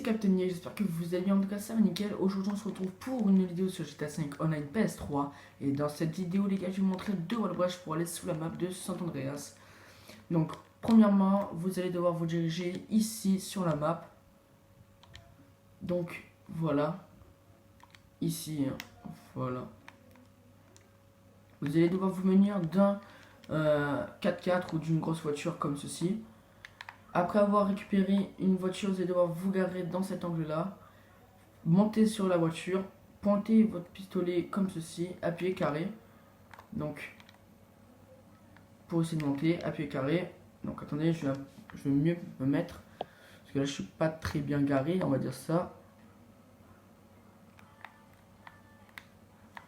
Captain Nick, j'espère que vous allez bien, en tout cas ça va nickel. Aujourd'hui on se retrouve pour une vidéo sur GTA 5 Online PS3. Et dans cette vidéo les gars je vais vous montrer deux wall brush pour aller sous la map de San Andreas. Donc premièrement vous allez devoir vous diriger ici sur la map. Donc voilà, ici, hein, voilà. Vous allez devoir vous munir d'un 4x4 ou d'une grosse voiture comme ceci. Après avoir récupéré une voiture, vous allez devoir vous garer dans cet angle-là, monter sur la voiture, pointer votre pistolet comme ceci, appuyer carré. Donc, pour essayer de monter, appuyer carré. Donc, attendez, je vais mieux me mettre, parce que là, je suis pas très bien garé, on va dire ça.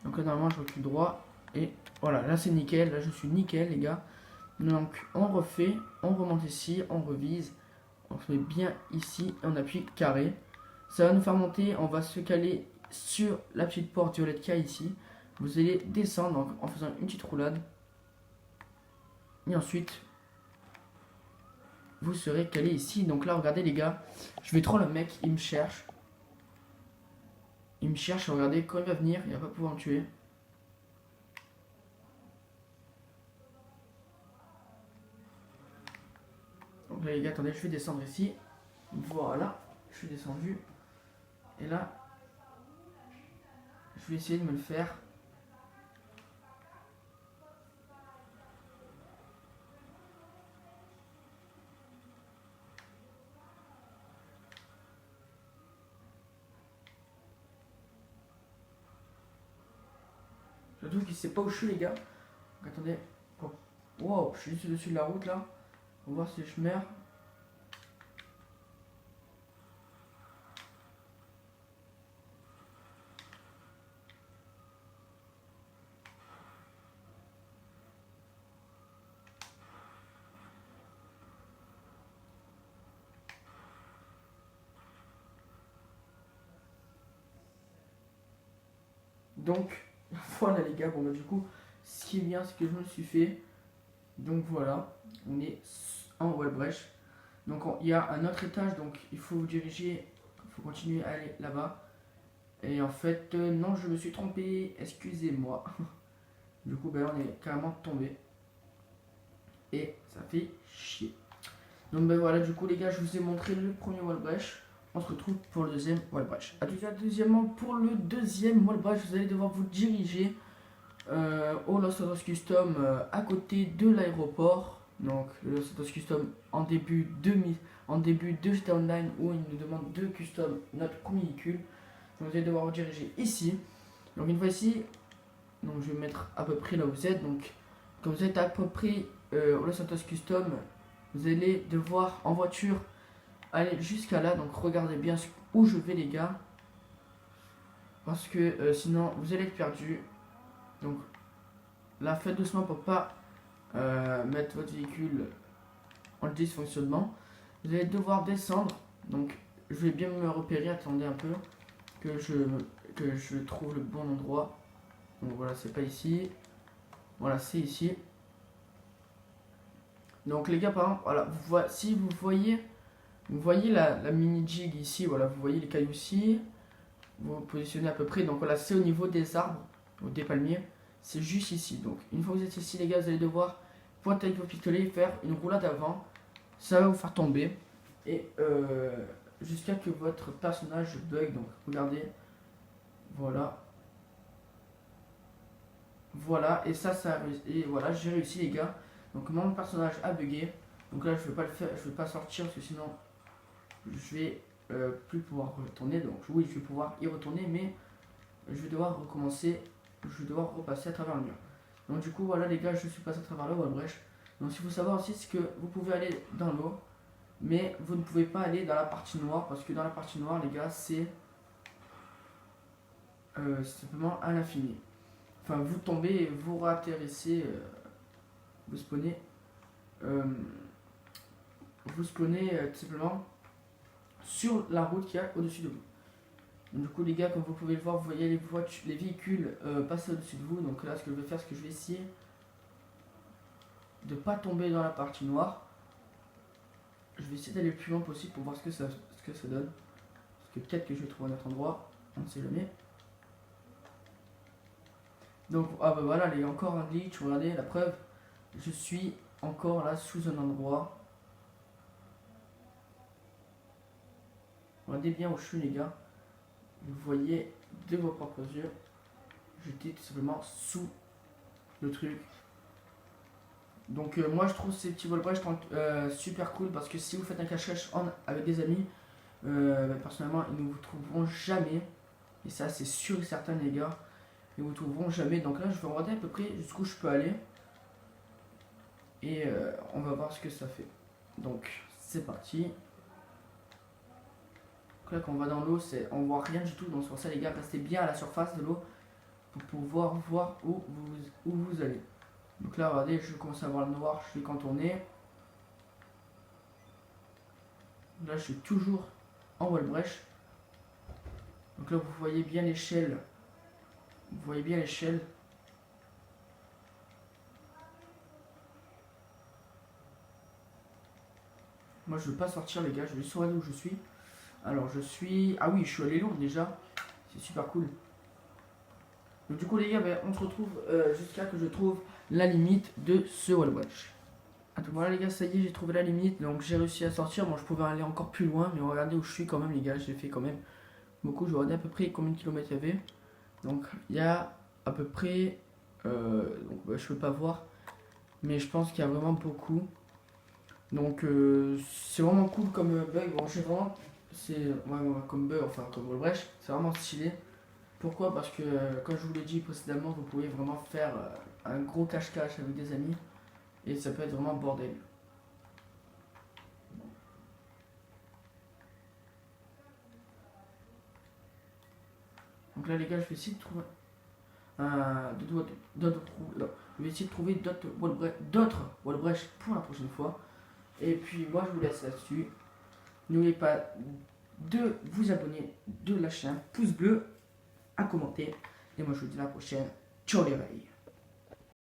Donc là, normalement, je recule droit, et voilà, là, c'est nickel, là, je suis nickel, les gars. Donc, on refait, on remonte ici, on revise. On se met bien ici et on appuie carré. Ça va nous faire monter, on va se caler sur la petite porte violette qu'il y a ici. Vous allez descendre donc, en faisant une petite roulade. Et ensuite, vous serez calé ici. Donc là, regardez les gars, je vais trop le mec, il me cherche. Il me cherche, regardez, quand il va venir, il va pas pouvoir me tuer. Donc là les gars, attendez, je vais descendre ici. Voilà, je suis descendu. Et là, je vais essayer de me le faire. Surtout qu'il sait pas où je suis les gars. Donc attendez. Wow, je suis juste dessus de la route là. On va voir si je meurs. Donc voilà les gars, bon bah du coup ce qui est bien c'est que je me le suis fait. Donc voilà, on est en Wallbrèche. Donc il y a un autre étage, donc il faut vous diriger, il faut continuer à aller là-bas. Et en fait non, je me suis trompé, excusez-moi. Du coup ben, on est carrément tombé. Et ça fait chier. Donc ben voilà, du coup les gars, je vous ai montré le premier Wallbrèche. On se retrouve pour le deuxième Wallbrèche. Deuxièmement, pour le deuxième Wallbrèche, vous allez devoir vous diriger au Los Santos Custom à côté de l'aéroport. Donc le Los Santos Custom en début de GTA Online où il nous demande de custom notre premier véhicule. Donc vous allez devoir vous diriger ici. Donc une fois ici, donc je vais mettre à peu près là où vous êtes. Donc quand vous êtes à peu près au Los Santos Custom, vous allez devoir en voiture aller jusqu'à là. Donc regardez bien où je vais les gars, parce que sinon vous allez être perdu. Donc là faites doucement pour pas mettre votre véhicule en dysfonctionnement. Vous allez devoir descendre. Donc je vais bien me repérer, attendez un peu que je trouve le bon endroit. Donc voilà, c'est pas ici, voilà, c'est ici. Donc les gars, par exemple, voilà, si vous voyez la mini jig ici, voilà, vous voyez les cailloux ici, vous vous positionnez à peu près. Donc voilà, c'est au niveau des arbres ou des palmiers, c'est juste ici. Donc une fois que vous êtes ici les gars, vous allez devoir pointer avec vos pistolets, faire une roulade avant. Ça va vous faire tomber et jusqu'à que votre personnage bug. Donc regardez, voilà, voilà, et ça et voilà, j'ai réussi les gars. Donc mon personnage a bugué. Donc là je vais pas le faire, je vais pas sortir parce que sinon je vais plus pouvoir retourner. Donc oui, je vais pouvoir y retourner, mais je vais devoir recommencer, je vais devoir repasser à travers le mur. Donc du coup voilà les gars, je suis passé à travers le Wallbrèche. Donc ce qu'il faut savoir aussi, c'est que vous pouvez aller dans l'eau, mais vous ne pouvez pas aller dans la partie noire, parce que dans la partie noire les gars, c'est simplement à l'infini. Enfin, vous tombez et vous ratterrissez, vous spawnez, tout simplement sur la route qu'il y a au-dessus de vous. Donc, du coup les gars, comme vous pouvez le voir, vous voyez les véhicules passer au-dessus de vous. Donc là ce que je vais faire, c'est que je vais essayer de ne pas tomber dans la partie noire. Je vais essayer d'aller le plus loin possible pour voir ce que ça donne. Parce que peut-être que je vais trouver un autre endroit. On ne sait jamais. Donc, ah bah voilà, il y a encore un glitch. Regardez, la preuve. Je suis encore là sous un endroit. Regardez bien où je suis, les gars. Vous voyez de vos propres yeux. J'étais tout simplement sous le truc. Donc moi je trouve ces petits wall break super cool parce que si vous faites un cache-cache avec des amis, personnellement ils ne vous trouveront jamais. Et ça c'est sûr et certain les gars. Ils ne vous trouveront jamais. Donc là je vais regarder à peu près jusqu'où je peux aller. Et on va voir ce que ça fait. Donc c'est parti. Donc là quand on va dans l'eau, on voit rien du tout. Donc c'est pour ça les gars, restez bien à la surface de l'eau pour pouvoir voir où vous allez. Donc là, regardez, je commence à voir le noir, je vais contourner. Là, je suis toujours en wall brèche. Donc là, vous voyez bien l'échelle. Vous voyez bien l'échelle. Moi, je ne veux pas sortir, les gars, je vais juste regarder où je suis. Alors, je suis... Ah oui, je suis allé lourd déjà. C'est super cool. Donc du coup, les gars, on se retrouve jusqu'à que je trouve la limite de ce wall brèche. Voilà les gars, ça y est, j'ai trouvé la limite, donc j'ai réussi à sortir. Bon, je pouvais aller encore plus loin, mais regardez où je suis quand même les gars, j'ai fait quand même beaucoup. Je regardais à peu près combien de kilomètres il y avait. Donc il y a à peu près, donc, je peux pas voir, mais je pense qu'il y a vraiment beaucoup. Donc c'est vraiment cool comme bug. Bon, j'ai vraiment, c'est comme bug, enfin comme wall brèche, c'est vraiment stylé. Pourquoi? Parce que comme je vous l'ai dit précédemment, vous pouvez vraiment faire un gros cache-cache avec des amis. Et ça peut être vraiment bordel. Donc là les gars, je vais essayer de trouver je vais essayer de trouver d'autres wall brèche pour la prochaine fois. Et puis moi je vous laisse là-dessus. N'oubliez pas de vous abonner, de lâcher un pouce bleu, à commenter. Et moi je vous dis à la prochaine. Ciao les rails.